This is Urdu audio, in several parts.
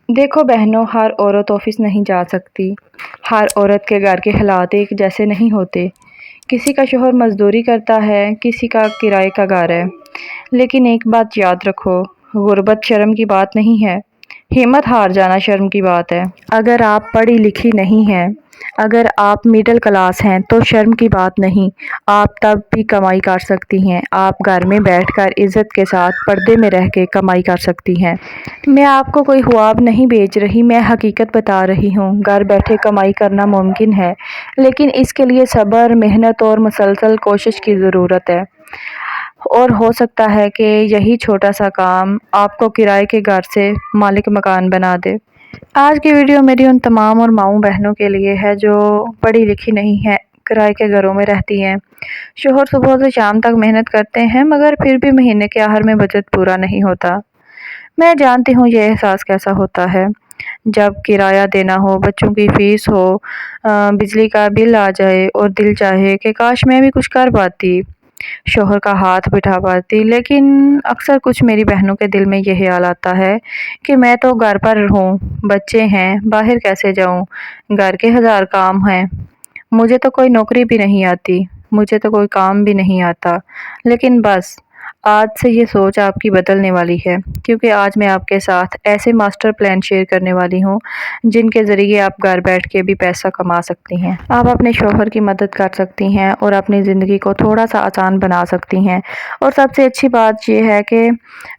دیکھو بہنوں، ہر عورت آفس نہیں جا سکتی۔ ہر عورت کے گھر کے حالات ایک جیسے نہیں ہوتے۔ کسی کا شوہر مزدوری کرتا ہے، کسی کا کرائے کا گھر ہے۔ لیکن ایک بات یاد رکھو، غربت شرم کی بات نہیں ہے، ہمت ہار جانا شرم کی بات ہے۔ اگر آپ پڑھی لکھی نہیں ہیں، اگر آپ مڈل کلاس ہیں تو شرم کی بات نہیں، آپ تب بھی کمائی کر سکتی ہیں۔ آپ گھر میں بیٹھ کر عزت کے ساتھ پردے میں رہ کے کمائی کر سکتی ہیں۔ میں آپ کو کوئی خواب نہیں بیچ رہی، میں حقیقت بتا رہی ہوں۔ گھر بیٹھے کمائی کرنا ممکن ہے، لیکن اس کے لیے صبر، محنت اور مسلسل کوشش کی ضرورت ہے۔ اور ہو سکتا ہے کہ یہی چھوٹا سا کام آپ کو کرائے کے گھر سے مالک مکان بنا دے۔ آج کی ویڈیو میری ان تمام اور ماؤں بہنوں کے لیے ہے جو پڑھی لکھی نہیں ہیں، کرائے کے گھروں میں رہتی ہیں۔ شوہر صبح سے شام تک محنت کرتے ہیں، مگر پھر بھی مہینے کے آخر میں بجٹ پورا نہیں ہوتا۔ میں جانتی ہوں یہ احساس کیسا ہوتا ہے، جب کرایہ دینا ہو، بچوں کی فیس ہو، بجلی کا بل آ جائے اور دل چاہے کہ کاش میں بھی کچھ کر پاتی، شوہر کا ہاتھ بٹھا پاتی۔ لیکن اکثر کچھ میری بہنوں کے دل میں یہ خیال آتا ہے کہ میں تو گھر پر ہوں، بچے ہیں، باہر کیسے جاؤں، گھر کے ہزار کام ہیں، مجھے تو کوئی نوکری بھی نہیں آتی، مجھے تو کوئی کام بھی نہیں آتا۔ لیکن بس آج سے یہ سوچ آپ کی بدلنے والی ہے، کیونکہ آج میں آپ کے ساتھ ایسے ماسٹر پلان شیئر کرنے والی ہوں جن کے ذریعے آپ گھر بیٹھ کے بھی پیسہ کما سکتی ہیں۔ آپ اپنے شوہر کی مدد کر سکتی ہیں اور اپنی زندگی کو تھوڑا سا آسان بنا سکتی ہیں۔ اور سب سے اچھی بات یہ ہے کہ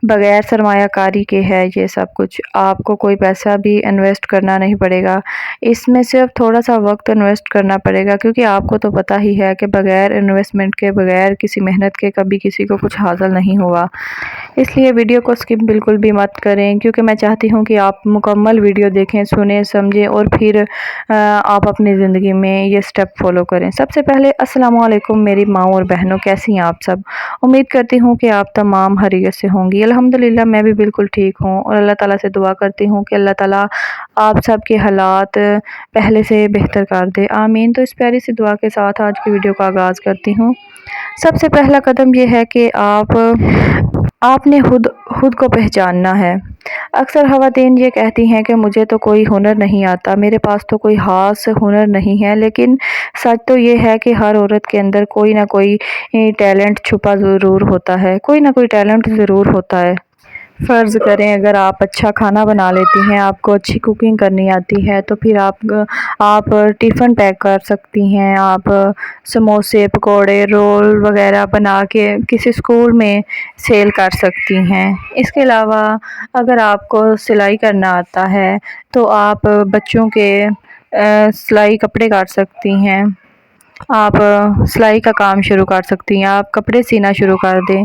بغیر سرمایہ کاری کے ہے یہ سب کچھ۔ آپ کو کوئی پیسہ بھی انویسٹ کرنا نہیں پڑے گا، اس میں صرف تھوڑا سا وقت انویسٹ کرنا پڑے گا، کیونکہ آپ کو تو پتہ ہی ہے کہ بغیر انویسٹمنٹ کے، بغیر کسی محنت کے کبھی کسی کو کچھ حاصل نہیں ہوا۔ اس لیے ویڈیو کو سکپ بالکل بھی مت کریں، کیونکہ میں چاہتی ہوں کہ آپ مکمل ویڈیو دیکھیں، سنیں، سمجھیں اور پھر آپ اپنی زندگی میں یہ سٹیپ فالو کریں۔ سب سے پہلے السلام علیکم میری ماؤں اور بہنوں، کیسی ہیں آپ سب؟ امید کرتی ہوں کہ آپ تمام خیریت سے ہوں گی۔ الحمدللہ میں بھی بالکل ٹھیک ہوں، اور اللہ تعالیٰ سے دعا کرتی ہوں کہ اللہ تعالیٰ آپ سب کے حالات پہلے سے بہتر کر دے، آمین۔ تو اس پیاری سی دعا کے ساتھ آج کی ویڈیو کا آغاز کرتی ہوں۔ سب سے پہلا قدم یہ ہے کہ آپ نے خود کو پہچاننا ہے۔ اکثر خواتین یہ کہتی ہیں کہ مجھے تو کوئی ہنر نہیں آتا، میرے پاس تو کوئی خاص ہنر نہیں ہے، لیکن سچ تو یہ ہے کہ ہر عورت کے اندر کوئی نہ کوئی ٹیلنٹ چھپا ضرور ہوتا ہے، کوئی نہ کوئی ٹیلنٹ ضرور ہوتا ہے۔ فرض کریں اگر آپ اچھا کھانا بنا لیتی ہیں، آپ کو اچھی کوکنگ کرنی آتی ہے، تو پھر آپ ٹفن پیک کر سکتی ہیں، آپ سموسے، پکوڑے، رول وغیرہ بنا کے کسی اسکول میں سیل کر سکتی ہیں۔ اس کے علاوہ اگر آپ کو سلائی کرنا آتا ہے تو آپ بچوں کے سلائی کپڑے کر سکتی ہیں، آپ سلائی کا کام شروع کر سکتی ہیں، آپ کپڑے سینا شروع کر دیں۔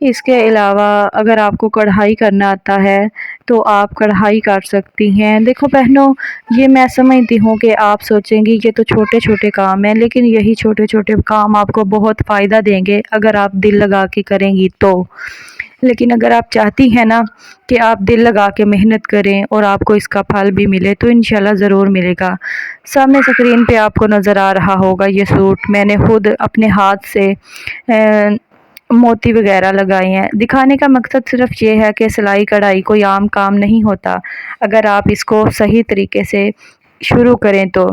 اس کے علاوہ اگر آپ کو کڑھائی کرنا آتا ہے تو آپ کڑھائی کر سکتی ہیں۔ دیکھو بہنوں، یہ میں سمجھتی ہوں کہ آپ سوچیں گی یہ تو چھوٹے چھوٹے کام ہیں، لیکن یہی چھوٹے چھوٹے کام آپ کو بہت فائدہ دیں گے اگر آپ دل لگا کے کریں گی تو۔ لیکن اگر آپ چاہتی ہیں نا کہ آپ دل لگا کے محنت کریں اور آپ کو اس کا پھل بھی ملے، تو انشاءاللہ ضرور ملے گا۔ سامنے اسکرین پہ آپ کو نظر آ رہا ہوگا یہ سوٹ میں نے خود اپنے ہاتھ سے موتی وغیرہ لگائے ہیں۔ دکھانے کا مقصد صرف یہ ہے کہ سلائی کڑھائی کوئی عام کام نہیں ہوتا اگر آپ اس کو صحیح طریقے سے شروع کریں تو۔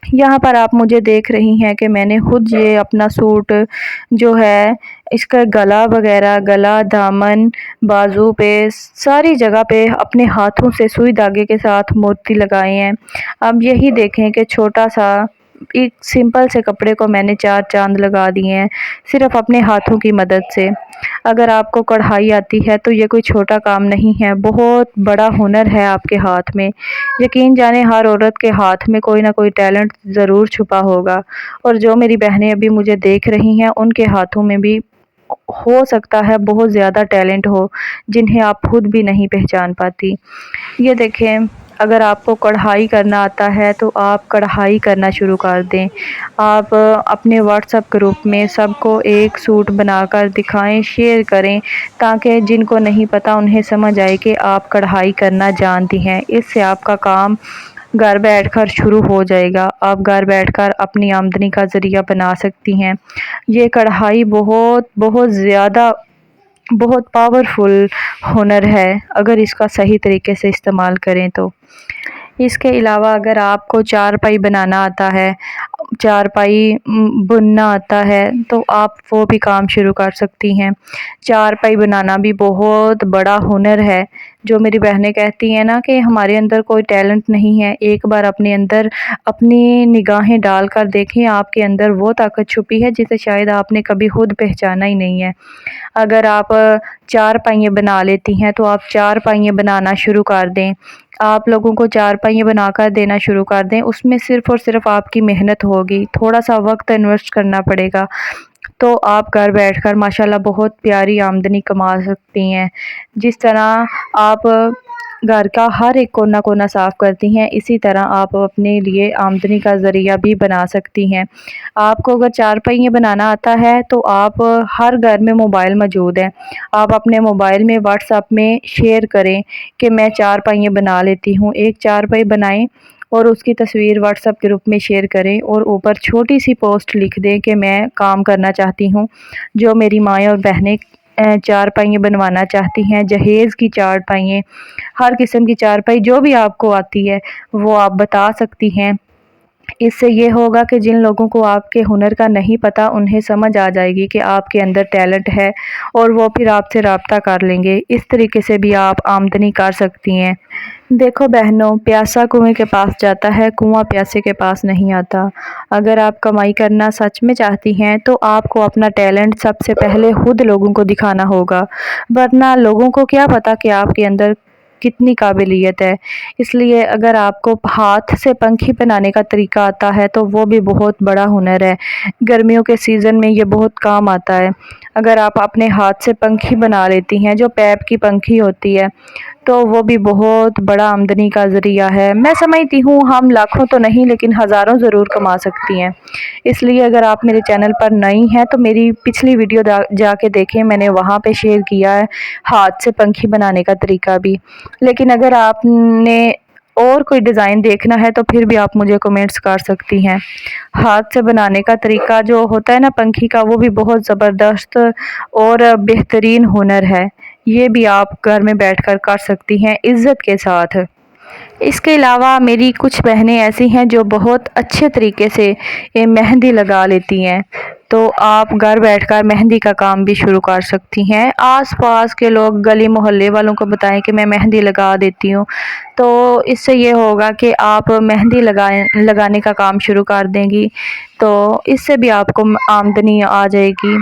یہاں پر آپ مجھے دیکھ رہی ہیں کہ میں نے خود یہ اپنا سوٹ جو ہے اس کا گلا وغیرہ، گلا، دامن، بازو پہ، ساری جگہ پہ اپنے ہاتھوں سے سوئی دھاگے کے ساتھ موتی لگائے ہیں۔ اب یہی دیکھیں کہ چھوٹا سا ایک سمپل سے کپڑے کو میں نے 4 چاند لگا دیے ہیں صرف اپنے ہاتھوں کی مدد سے۔ اگر آپ کو کڑھائی آتی ہے تو یہ کوئی چھوٹا کام نہیں ہے، بہت بڑا ہنر ہے آپ کے ہاتھ میں۔ یقین جانیں ہر عورت کے ہاتھ میں کوئی نہ کوئی ٹیلنٹ ضرور چھپا ہوگا، اور جو میری بہنیں ابھی مجھے دیکھ رہی ہیں ان کے ہاتھوں میں بھی ہو سکتا ہے بہت زیادہ ٹیلنٹ ہو جنہیں آپ خود بھی نہیں پہچان پاتی۔ یہ دیکھیں، اگر آپ کو کڑھائی کرنا آتا ہے تو آپ کڑھائی کرنا شروع کر دیں۔ آپ اپنے واٹس ایپ گروپ میں سب کو ایک سوٹ بنا کر دکھائیں، شیئر کریں، تاکہ جن کو نہیں پتا انہیں سمجھ آئے کہ آپ کڑھائی کرنا جانتی ہیں۔ اس سے آپ کا کام گھر بیٹھ کر شروع ہو جائے گا، آپ گھر بیٹھ کر اپنی آمدنی کا ذریعہ بنا سکتی ہیں۔ یہ کڑھائی بہت زیادہ بہت پاورفل ہنر ہے اگر اس کا صحیح طریقے سے استعمال کریں تو۔ اس کے علاوہ اگر آپ کو چارپائی بنانا آتا ہے، چارپائی بننا آتا ہے تو آپ وہ بھی کام شروع کر سکتی ہیں۔ چارپائی بنانا بھی بہت بڑا ہنر ہے۔ جو میری بہنیں کہتی ہیں نا کہ ہمارے اندر کوئی ٹیلنٹ نہیں ہے، ایک بار اپنے اندر اپنی نگاہیں ڈال کر دیکھیں، آپ کے اندر وہ طاقت چھپی ہے جسے شاید آپ نے کبھی خود پہچانا ہی نہیں ہے۔ اگر آپ چارپائیاں بنا لیتی ہیں تو آپ چارپائیاں بنانا شروع کر دیں، آپ لوگوں کو چارپائیاں بنا کر دینا شروع کر دیں۔ اس میں صرف اور صرف آپ کی محنت ہوگی، تھوڑا سا وقت انویسٹ کرنا پڑے گا، تو آپ گھر بیٹھ کر ماشاءاللہ بہت پیاری آمدنی کما سکتی ہیں۔ جس طرح آپ گھر کا ہر ایک کونا کونا صاف کرتی ہیں، اسی طرح آپ اپنے لیے آمدنی کا ذریعہ بھی بنا سکتی ہیں۔ آپ کو اگر چارپائیاں بنانا آتا ہے تو آپ ہر گھر میں موبائل موجود ہے، آپ اپنے موبائل میں واٹس ایپ میں شیئر کریں کہ میں چارپائیاں بنا لیتی ہوں، ایک چارپائی بنائیں اور اس کی تصویر واٹس ایپ گروپ میں شیئر کریں اور اوپر چھوٹی سی پوسٹ لکھ دیں کہ میں کام کرنا چاہتی ہوں، جو میری مائیں اور بہنیں چارپائیاں بنوانا چاہتی ہیں، جہیز کی چارپائیاں، ہر قسم کی چارپائی جو بھی آپ کو آتی ہے وہ آپ بتا سکتی ہیں۔ اس سے یہ ہوگا کہ جن لوگوں کو آپ کے ہنر کا نہیں پتہ انہیں سمجھ آ جائے گی کہ آپ کے اندر ٹیلنٹ ہے اور وہ پھر آپ سے رابطہ کر لیں گے۔ اس طریقے سے بھی آپ آمدنی کر سکتی ہیں۔ دیکھو بہنوں، پیاسا کنویں کے پاس جاتا ہے، کنواں پیاسے کے پاس نہیں آتا۔ اگر آپ کمائی کرنا سچ میں چاہتی ہیں تو آپ کو اپنا ٹیلنٹ سب سے پہلے خود لوگوں کو دکھانا ہوگا، ورنہ لوگوں کو کیا پتہ کہ آپ کے اندر کتنی قابلیت ہے۔ اس لیے اگر آپ کو ہاتھ سے پنکھی بنانے کا طریقہ آتا ہے تو وہ بھی بہت بڑا ہنر ہے، گرمیوں کے سیزن میں یہ بہت کام آتا ہے۔ اگر آپ اپنے ہاتھ سے پنکھی بنا لیتی ہیں، جو پیپ کی پنکھی ہوتی ہے، تو وہ بھی بہت بڑا آمدنی کا ذریعہ ہے۔ میں سمجھتی ہوں ہم لاکھوں تو نہیں لیکن ہزاروں ضرور کما سکتی ہیں۔ اس لیے اگر آپ میرے چینل پر نئی ہیں تو میری پچھلی ویڈیو جا کے دیکھیں، میں نے وہاں پہ شیئر کیا ہے ہاتھ سے پنکھی بنانے کا طریقہ بھی۔ لیکن اگر آپ نے اور کوئی ڈیزائن دیکھنا ہے تو پھر بھی آپ مجھے کمنٹس کر سکتی ہیں۔ ہاتھ سے بنانے کا طریقہ جو ہوتا ہے نا پنکھی کا، وہ بھی بہت زبردست اور بہترین ہنر ہے، یہ بھی آپ گھر میں بیٹھ کر کر سکتی ہیں عزت کے ساتھ۔ اس کے علاوہ میری کچھ بہنیں ایسی ہیں جو بہت اچھے طریقے سے مہندی لگا لیتی ہیں، تو آپ گھر بیٹھ کر مہندی کا کام بھی شروع کر سکتی ہیں۔ آس پاس کے لوگ، گلی محلے والوں کو بتائیں کہ میں مہندی لگا دیتی ہوں، تو اس سے یہ ہوگا کہ آپ مہندی لگانے کا کام شروع کر دیں گی، تو اس سے بھی آپ کو آمدنی آ جائے گی۔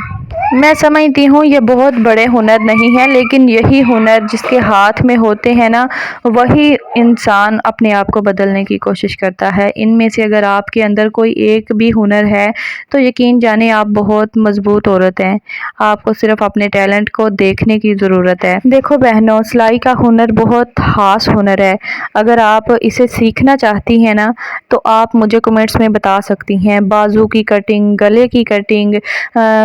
میں سمجھتی ہوں یہ بہت بڑے ہنر نہیں ہیں، لیکن یہی ہنر جس کے ہاتھ میں ہوتے ہیں نا، وہی انسان اپنے آپ کو بدلنے کی کوشش کرتا ہے۔ ان میں سے اگر آپ کے اندر کوئی ایک بھی ہنر ہے تو یقین جانیں آپ بہت مضبوط عورت ہیں، آپ کو صرف اپنے ٹیلنٹ کو دیکھنے کی ضرورت ہے۔ دیکھو بہنوں، سلائی کا ہنر بہت خاص ہنر ہے، اگر آپ اسے سیکھنا چاہتی ہیں نا تو آپ مجھے کمنٹس میں بتا سکتی ہیں۔ بازو کی کٹنگ، گلے کی کٹنگ،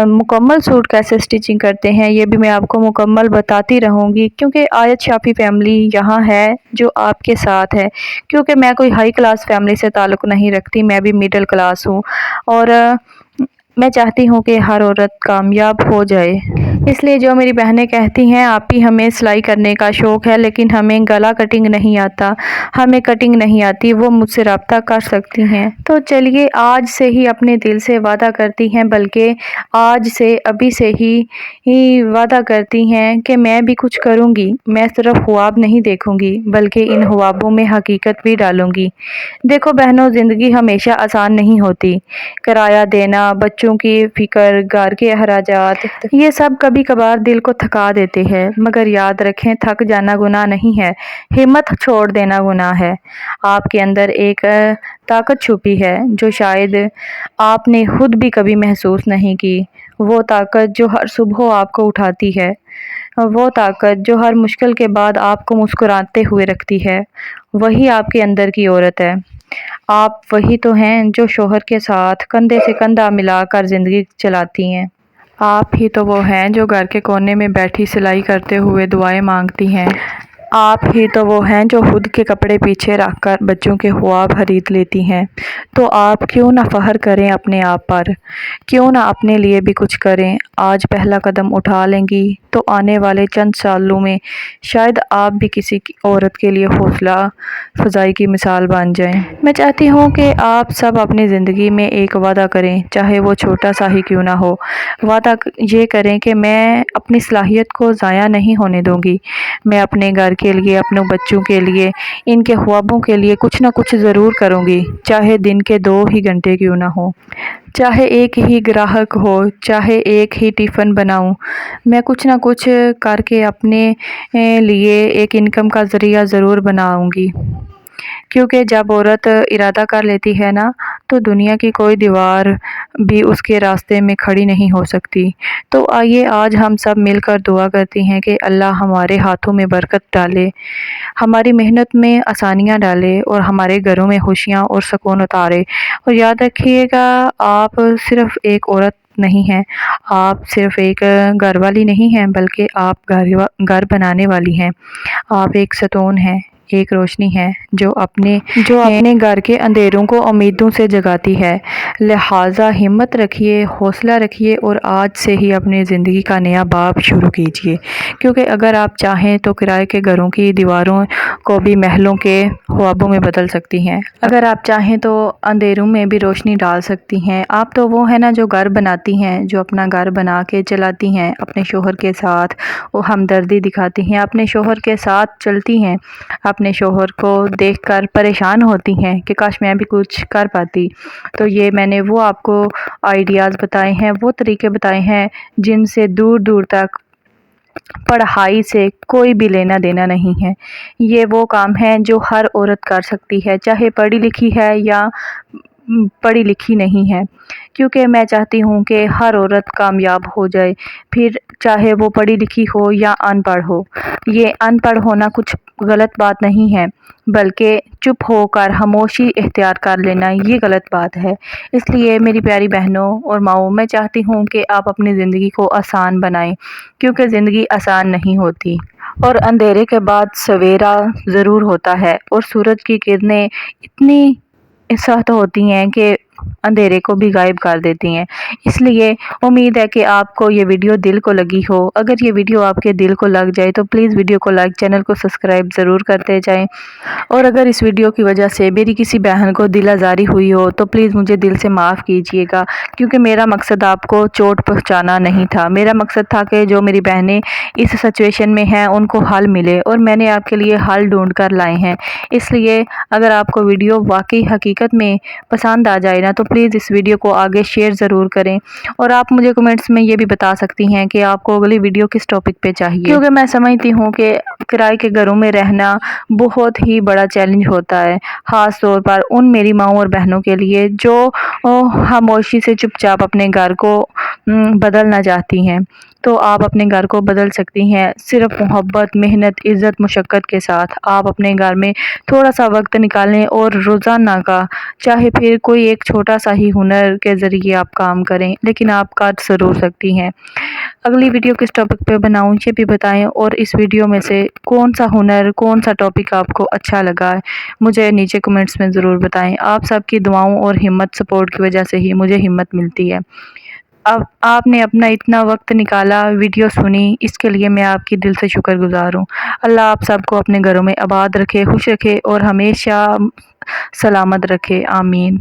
مکمل سوٹ کیسے سٹیچنگ کرتے ہیں، یہ بھی میں آپ کو مکمل بتاتی رہوں گی، کیونکہ آیت شافی فیملی یہاں ہے جو آپ کے ساتھ ہے، کیونکہ میں کوئی ہائی کلاس فیملی سے تعلق نہیں رکھتی، میں بھی مڈل کلاس ہوں، اور میں چاہتی ہوں کہ ہر عورت کامیاب ہو جائے۔ اس لیے جو میری بہنیں کہتی ہیں آپی ہمیں سلائی کرنے کا شوق ہے لیکن ہمیں گلا کٹنگ نہیں آتا، ہمیں کٹنگ نہیں آتی، وہ مجھ سے رابطہ کر سکتی ہیں۔ تو چلیے آج سے ہی اپنے دل سے وعدہ کرتی ہیں، بلکہ آج سے ابھی سے ہی وعدہ کرتی ہیں کہ میں بھی کچھ کروں گی، میں صرف خواب نہیں دیکھوں گی بلکہ ان خوابوں میں حقیقت بھی ڈالوں گی۔ دیکھو بہنوں، زندگی ہمیشہ آسان نہیں ہوتی، کرایہ دینا، بچوں کی فکر، گھر کے اخراجات، یہ سب کبھی کبھار دل کو تھکا دیتے ہیں، مگر یاد رکھیں تھک جانا گناہ نہیں ہے، ہمت چھوڑ دینا گناہ ہے۔ آپ کے اندر ایک طاقت چھپی ہے جو شاید آپ نے خود بھی کبھی محسوس نہیں کی، وہ طاقت جو ہر صبح آپ کو اٹھاتی ہے، وہ طاقت جو ہر مشکل کے بعد آپ کو مسکراتے ہوئے رکھتی ہے، وہی آپ کے اندر کی عورت ہے۔ آپ وہی تو ہیں جو شوہر کے ساتھ کندھے سے کندھا ملا کر زندگی چلاتی ہیں۔ آپ ہی تو وہ ہیں جو گھر کے کونے میں بیٹھی سلائی کرتے ہوئے دعائیں مانگتی ہیں۔ آپ ہی تو وہ ہیں جو خود کے کپڑے پیچھے رکھ کر بچوں کے خواب خرید لیتی ہیں، تو آپ کیوں نہ فخر کریں اپنے آپ پر، کیوں نہ اپنے لیے بھی کچھ کریں۔ آج پہلا قدم اٹھا لیں گی تو آنے والے چند سالوں میں شاید آپ بھی کسی عورت کے لیے حوصلہ افزائی کی مثال بن جائیں۔ میں چاہتی ہوں کہ آپ سب اپنی زندگی میں ایک وعدہ کریں، چاہے وہ چھوٹا سا ہی کیوں نہ ہو۔ وعدہ یہ کریں کہ میں اپنی صلاحیت کو ضائع نہیں ہونے دوں گی، میں اپنے گھر کے لیے، اپنے بچوں کے لیے، ان کے خوابوں کے لیے کچھ نہ کچھ ضرور کروں گی، چاہے دن کے 2 ہی گھنٹے کیوں نہ ہو، چاہے ایک ہی گراہک ہو، چاہے ایک ہی ٹفن بناؤں، میں کچھ نہ کچھ کر کے اپنے لیے ایک انکم کا ذریعہ ضرور بناؤں گی۔ کیونکہ جب عورت ارادہ کر لیتی ہے نا، تو دنیا کی کوئی دیوار بھی اس کے راستے میں کھڑی نہیں ہو سکتی۔ تو آئیے آج ہم سب مل کر دعا کرتے ہیں کہ اللہ ہمارے ہاتھوں میں برکت ڈالے، ہماری محنت میں آسانیاں ڈالے اور ہمارے گھروں میں خوشیاں اور سکون اتارے۔ اور یاد رکھیے گا، آپ صرف ایک عورت نہیں ہیں، آپ صرف ایک گھر والی نہیں ہیں، بلکہ آپ گھر بنانے والی ہیں۔ آپ ایک ستون ہیں، ایک روشنی ہے جو اپنے گھر کے اندھیروں کو امیدوں سے جگاتی ہے۔ لہٰذا ہمت رکھیے، حوصلہ رکھیے اور آج سے ہی اپنی زندگی کا نیا باب شروع کیجیے، کیونکہ اگر آپ چاہیں تو کرائے کے گھروں کی دیواروں کو بھی محلوں کے خوابوں میں بدل سکتی ہیں۔ اگر آپ چاہیں تو اندھیروں میں بھی روشنی ڈال سکتی ہیں۔ آپ تو وہ ہیں نا جو گھر بناتی ہیں، جو اپنا گھر بنا کے چلاتی ہیں، اپنے شوہر کے ساتھ وہ ہمدردی دکھاتی ہیں، اپنے شوہر کے ساتھ چلتی ہیں، اپنے شوہر کو دیکھ کر پریشان ہوتی ہیں کہ کاش میں بھی کچھ کر پاتی۔ تو یہ میں نے وہ آپ کو آئیڈیاز بتائے ہیں، وہ طریقے بتائے ہیں جن سے دور دور تک پڑھائی سے کوئی بھی لینا دینا نہیں ہے۔ یہ وہ کام ہے جو ہر عورت کر سکتی ہے، چاہے پڑھی لکھی ہے یا پڑھی لکھی نہیں ہے، کیونکہ میں چاہتی ہوں کہ ہر عورت کامیاب ہو جائے، پھر چاہے وہ پڑھی لکھی ہو یا ان پڑھ ہو۔ یہ ان پڑھ ہونا کچھ غلط بات نہیں ہے، بلکہ چپ ہو کر خاموشی اختیار کر لینا یہ غلط بات ہے۔ اس لیے میری پیاری بہنوں اور ماؤں، میں چاہتی ہوں کہ آپ اپنی زندگی کو آسان بنائیں، کیونکہ زندگی آسان نہیں ہوتی، اور اندھیرے کے بعد سویرا ضرور ہوتا ہے، اور سورج کی کرنیں اتنی سخت ہوتی ہیں کہ اندھیرے کو بھی غائب کر دیتی ہیں۔ اس لیے امید ہے کہ آپ کو یہ ویڈیو دل کو لگی ہو۔ اگر یہ ویڈیو آپ کے دل کو لگ جائے تو پلیز ویڈیو کو لائک، چینل کو سبسکرائب ضرور کرتے جائیں، اور اگر اس ویڈیو کی وجہ سے میری کسی بہن کو دل آزاری ہوئی ہو تو پلیز مجھے دل سے معاف کیجیے گا، کیونکہ میرا مقصد آپ کو چوٹ پہنچانا نہیں تھا۔ میرا مقصد تھا کہ جو میری بہنیں اس سچویشن میں ہیں ان کو حل ملے، اور میں نے آپ کے لیے حل ڈھونڈ کر لائے ہیں۔ اس لیے اگر آپ کو ویڈیو واقعی حقیقت میں پسند آ جائے نا تو پلیز اس ویڈیو کو آگے شیئر ضرور کریں، اور آپ مجھے کمنٹس میں یہ بھی بتا سکتی ہیں کہ آپ کو اگلی ویڈیو کس ٹاپک پہ چاہیے، کیونکہ میں سمجھتی ہوں کہ کرائے کے گھروں میں رہنا بہت ہی بڑا چیلنج ہوتا ہے، خاص طور پر ان میری ماؤں اور بہنوں کے لیے جو خاموشی سے چپ چاپ اپنے گھر کو بدلنا چاہتی ہیں۔ تو آپ اپنے گھر کو بدل سکتی ہیں صرف محبت، محنت، عزت، مشقت کے ساتھ۔ آپ اپنے گھر میں تھوڑا سا وقت نکالیں اور روزانہ کا چاہے پھر کوئی ایک چھوٹا سا ہی ہنر کے ذریعے آپ کام کریں، لیکن آپ کر ضرور سکتی ہیں۔ اگلی ویڈیو کس ٹاپک پہ بناؤں یہ بھی بتائیں، اور اس ویڈیو میں سے کون سا ہنر، کون سا ٹاپک آپ کو اچھا لگا ہے مجھے نیچے کمنٹس میں ضرور بتائیں۔ آپ سب کی دعاؤں اور ہمت، سپورٹ کی وجہ سے ہی مجھے ہمت ملتی ہے۔ اب آپ نے اپنا اتنا وقت نکالا، ویڈیو سنی، اس کے لیے میں آپ کی دل سے شکر گزار ہوں۔ اللہ آپ سب کو اپنے گھروں میں آباد رکھے، خوش رکھے اور ہمیشہ سلامت رکھے، آمین۔